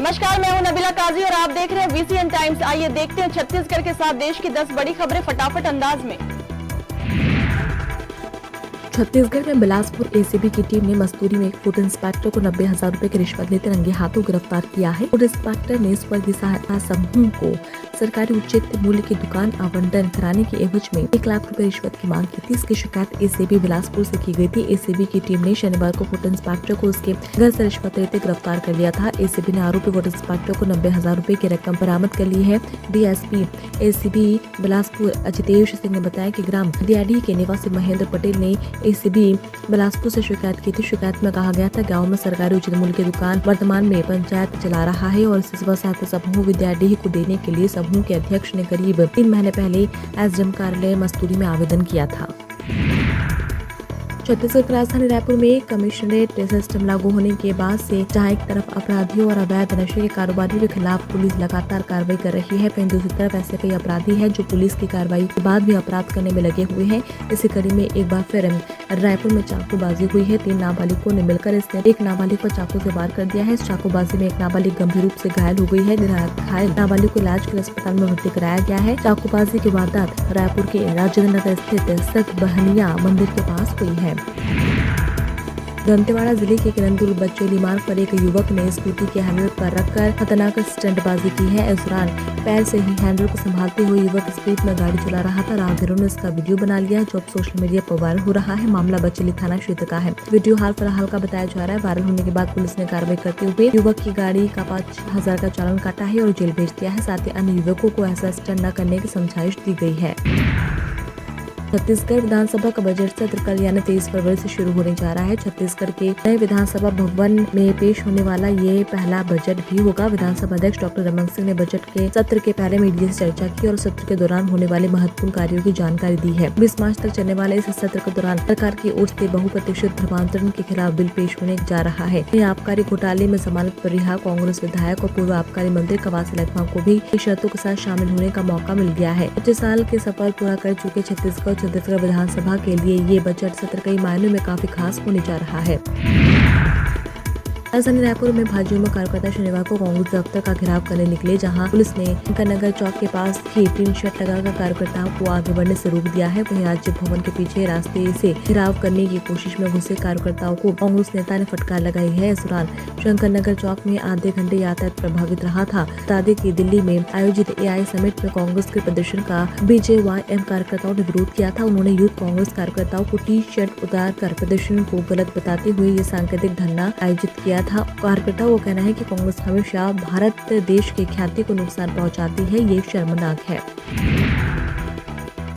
नमस्कार, मैं हूं नबीला काजी और आप देख रहे हैं वीसीएन टाइम्स। आइए देखते हैं छत्तीसगढ़ के साथ देश की 10 बड़ी खबरें फटाफट अंदाज में। छत्तीसगढ़ में बिलासपुर एसीबी की टीम ने मस्तूरी में एक फूड इंस्पेक्टर को 90,000 रुपए की रिश्वत लेते रंगे हाथों गिरफ्तार किया है। फूड इंस्पेक्टर ने स्वर्गीय सहायता समूह को सरकारी उचित मूल्य की दुकान आवंटन कराने के एवज में 1 लाख रुपए रिश्वत की मांग की थी। इसकी शिकायत एसीबी बिलासपुर से की गई थी। एसीबी की टीम ने शनिवार को फूड इंस्पेक्टर को उसके घर से रिश्वत लेते गिरफ्तार कर लिया था। एसीबी ने आरोपी फूड इंस्पेक्टर को 90,000 रुपए की रकम बरामद कर ली है। डीएसपी एसीबी बिलासपुर अजितेश सिंह ने बताया कि ग्राम दियाडी के निवासी महेंद्र पटेल ने एसीबी बिलासपुर से शिकायत की थी। शिकायत में कहा गया था गांव में सरकारी उचित मूल्य की दुकान वर्तमान में पंचायत चला रहा है और इसे स्व सहायता समूह विद्याडीह को देने के लिए समूह के अध्यक्ष ने करीब 3 महीने पहले एसडीएम कार्यालय मस्तूरी में आवेदन किया था। छत्तीसगढ़ की राजधानी रायपुर में कमिश्नरेट सिस्टम लागू होने के बाद से जहां एक तरफ अपराधियों और अवैध नशे के कारोबारियों के खिलाफ पुलिस लगातार कार्रवाई कर रही है, वहीं दूसरी तरफ ऐसे कई अपराधी हैं जो पुलिस की कार्रवाई के बाद भी अपराध करने में लगे हुए हैं। इसी कड़ी में एक बार फिर रायपुर में चाकूबाजी हुई है। 3 नाबालिगों ने मिलकर इसने एक नाबालिग पर चाकू से वार कर दिया है। इस चाकूबाजी में एक नाबालिग गंभीर रूप से घायल हो गई है। घायल नाबालिग को इलाज के लिए अस्पताल में भर्ती कराया गया है। चाकूबाजी की वारदात रायपुर के राजेंद्र नगर स्थित सत बहनिया मंदिर के पास हुई है। दंतेवाड़ा जिले के किरंदुल बचोली मार्ग पर एक युवक ने स्कूटी के हैंडल पर रखकर खतरनाक स्टंटबाजी की है। इस दौरान पैर से ही हैंडल को संभालते हुए युवक स्पीड में गाड़ी चला रहा था। राहगीरों ने इसका वीडियो बना लिया जो अब सोशल मीडिया पर वायरल हो रहा है। मामला बचोली थाना क्षेत्र का है। वीडियो हाल फिलहाल का बताया जा रहा है। वायरल होने के बाद पुलिस ने कार्रवाई करते हुए युवक की गाड़ी का 5,000 का चालान काटा है और जेल भेज दिया है। साथ ही अन्य युवकों को ऐसा स्टंट न करने की समझाइश दी गई है। छत्तीसगढ़ विधानसभा का बजट सत्र कल यानी 23 फरवरी से शुरू होने जा रहा है। छत्तीसगढ़ के नए विधानसभा भवन में पेश होने वाला ये पहला बजट भी होगा। विधानसभा अध्यक्ष डॉक्टर रमन सिंह ने बजट के सत्र के पहले मीडिया से चर्चा की और सत्र के दौरान होने वाले महत्वपूर्ण कार्यों की जानकारी दी है। 20 मार्च तक चलने वाले इस सत्र के दौरान सरकार की ओर से बहुप्रतीक्षित धर्मांतरण के खिलाफ बिल पेश होने जा रहा है। आबकारी घोटाले में जमानत पर रिहा कांग्रेस विधायक और पूर्व आबकारी मंत्री कवासी लखमा को भी शर्तों के साथ शामिल होने का मौका मिल गया है। 25 साल के सफर पूरा कर चुके छत्तीसगढ़ विधानसभा के लिए ये बजट सत्र कई मायनों में काफी खास होने जा रहा है। राजधानी रायपुर में भाजपा में कार्यकर्ता शनिवार को कांग्रेस दफ्तर का घेराव करने निकले, जहां पुलिस ने नगर चौक के पास ही टीन शर्ट लगाकर कार्यकर्ताओं को आगे बढ़ने से रोक दिया है। वहीं राज्य भवन के पीछे रास्ते से घेराव करने की कोशिश में घुसे कार्यकर्ताओं को कांग्रेस नेता ने फटकार लगाई है। इस दौरान शंकर नगर चौक में आधे घंटे यातायात प्रभावित रहा था। बता दें कि दिल्ली में आयोजित एआई समिट में कांग्रेस के प्रदर्शन का बीजेवाईएम कार्यकर्ताओं ने विरोध किया था। उन्होंने यूथ कांग्रेस कार्यकर्ताओं को टी शर्ट उतार कर प्रदर्शन को गलत बताते हुए ये सांकेतिक धरना आयोजित किया था। कार्यकर्ताओं का कहना है कि कांग्रेस हमेशा भारत देश की ख्याति को नुकसान पहुंचाती है, ये शर्मनाक है।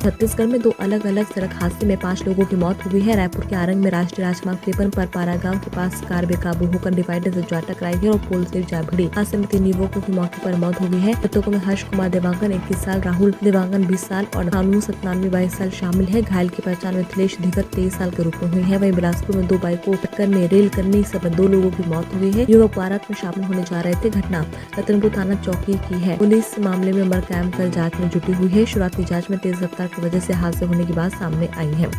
छत्तीसगढ़ में 2 अलग अलग सड़क हादसे में 5 लोगों की मौत हुई है। रायपुर के आरंग में राष्ट्रीय राजमार्ग 53 पर पारा गांव के पास कार बेकाबू होकर डिवाइडर से जा टकराई है और पोल से जा भिड़ी। हादसे में 3 युवकों की मौके पर मौत हो गई है। मृतकों में हर्ष कुमार देवांगन 21 साल, राहुल देवांगन 20 साल और भानु सतनामी 22 साल शामिल है। घायल की पहचान मिथिलेश धिगत 23 साल के रूप में हुई है। वहीं बिलासपुर में 2 बाइकों टक्कर में रेल करने से 2 लोगों की मौत हुई है। युवक बारात में शामिल होने जा रहे थे। घटना रतनपुर थाना चौकी की है। पुलिस मामले में उम्र कायम कर जाँच में जुटी हुई है। शुरुआती जाँच में तेज रफ्तार की वजह से हादसे होने की बात सामने आई है।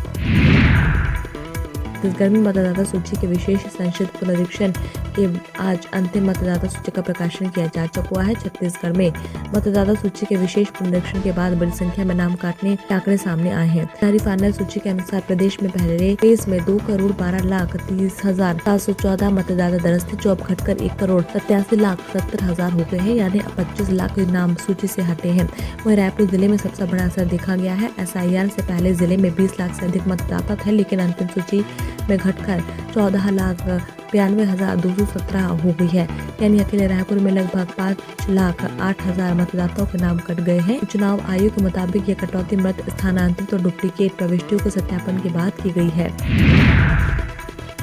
छत्तीसगढ़ में मतदाता सूची के विशेष संशोधित पुनरीक्षण के आज अंतिम मतदाता सूची का प्रकाशन किया जा चुका है। छत्तीसगढ़ में मतदाता सूची के विशेष पुनरीक्षण के बाद बड़ी संख्या में नाम काटने के आंकड़े सामने आए हैं। जारी फाइनल सूची के अनुसार प्रदेश में पहले फेज में 2,12,30,714 मतदाता दर्ज थे, जो अब घटकर 1,87,70,000 हो गए हैं, यानी 25 लाख नाम सूची से हटे हैं। वहीं रायपुर जिले में सबसे बड़ा असर देखा गया है। SIR से पहले जिले में 20 लाख से अधिक मतदाता थे, लेकिन अंतिम सूची में घटकर 14,92,217 हो गई है, यानी अकेले रायपुर में लगभग 5,08,000 मतदाताओं के नाम कट गए हैं। चुनाव आयोग के मुताबिक यह कटौती मृत स्थानांतरित और डुप्लीकेट प्रविष्टियों के सत्यापन के बाद की गई है।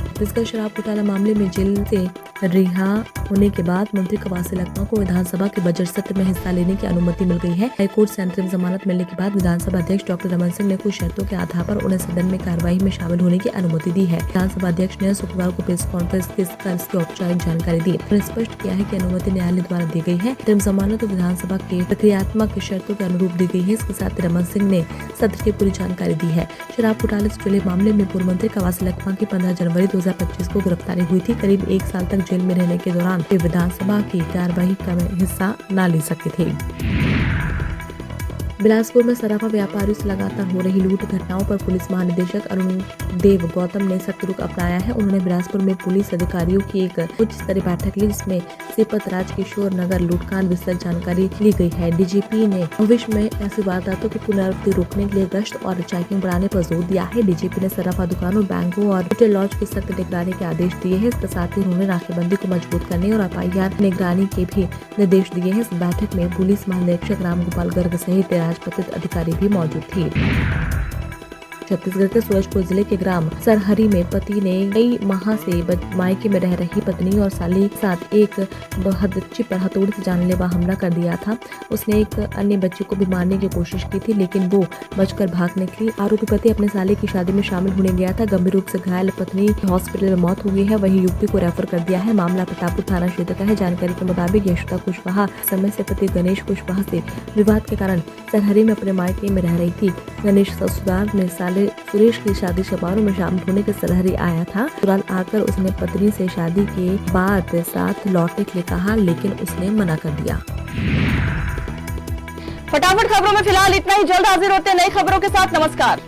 छत्तीसगढ़ शराब घोटाला मामले में जेल से रिहा होने के बाद मंत्री कवासी लखमा को विधानसभा के बजट सत्र में हिस्सा लेने की अनुमति मिल गई है। हाईकोर्ट से अंतरिम जमानत मिलने के बाद विधानसभा अध्यक्ष डॉक्टर रमन सिंह ने कुछ शर्तों के आधार पर उन्हें सदन में कार्यवाही में शामिल होने की अनुमति दी है। विधानसभा अध्यक्ष ने शुक्रवार को प्रेस कॉन्फ्रेंस कर इसकी औपचारिक जानकारी दी और स्पष्ट किया है कि अनुमति न्यायालय द्वारा दी गई है। अंतरिम जमानत तो विधानसभा के प्रक्रियात्मक शर्तों के अनुरूप दी गई है। इसके साथ रमन सिंह ने सत्र की पूरी जानकारी दी है। शराब घोटाले से जुड़े मामले में पूर्व मंत्री कवासी लखमा की 15 जनवरी 2025 को गिरफ्तारी हुई थी। करीब 1 साल तक जेल में रहने के दौरान वे विधानसभा की कार्यवाही का हिस्सा न ले सके थे। बिलासपुर में सराफा व्यापारियों से लगातार हो रही लूट घटनाओं पर पुलिस महानिदेशक अरुण देव गौतम ने सख्त रुख अपनाया है। उन्होंने बिलासपुर में पुलिस अधिकारियों की एक उच्च स्तरीय बैठक ली, जिसमें सीपत राजकिशोर नगर लूटकांड विस्तृत जानकारी ली गई है। डीजीपी ने भविष्य में ऐसी वारदातों की पुनरावृत्ति रोकने के लिए गश्त और चेकिंग बढ़ाने पर जोर दिया है। डीजीपी ने सराफा दुकानों, बैंकों और होटल लॉज की सख्त निगरानी के आदेश दिए हैं। इसके साथ ही उन्होंने नाकेबंदी को मजबूत करने और FIR निगरानी के भी निर्देश दिए हैं। इस बैठक में पुलिस महानिरीक्षक राम गोपाल गर्ग सहित राजपत्रित अधिकारी भी मौजूद थे। छत्तीसगढ़ के सूरजपुर जिले के ग्राम सरहरी में पति ने कई माह से मायके में रह रही पत्नी और साली के साथ एक बच्ची पर हथौड़े से जानलेवा हमला कर दिया था। उसने एक अन्य बच्चे को भी मारने की कोशिश की थी, लेकिन वो बचकर भाग निकली। आरोपी पति अपने साले की शादी में शामिल होने गया था। गंभीर रूप से घायल पत्नी की हॉस्पिटल में मौत हो गई है। वहीं युवती को रेफर कर दिया है। मामला प्रतापपुर थाना क्षेत्र का है। जानकारी के मुताबिक यशोदा कुशवाहा समय से पति गणेश कुशवाहा से विवाद के कारण सरहरी में अपने मायके में रह रही थी। गणेश ससुराल में साले सुरेश की शादी समारोह में शामिल होने के सरहरी आया था। ससुराल आकर उसने पत्नी से शादी के बाद साथ लौटने के लिए कहा, लेकिन उसने मना कर दिया। फटाफट खबरों में फिलहाल इतना ही। जल्द हाजिर होते हैं नई खबरों के साथ। नमस्कार।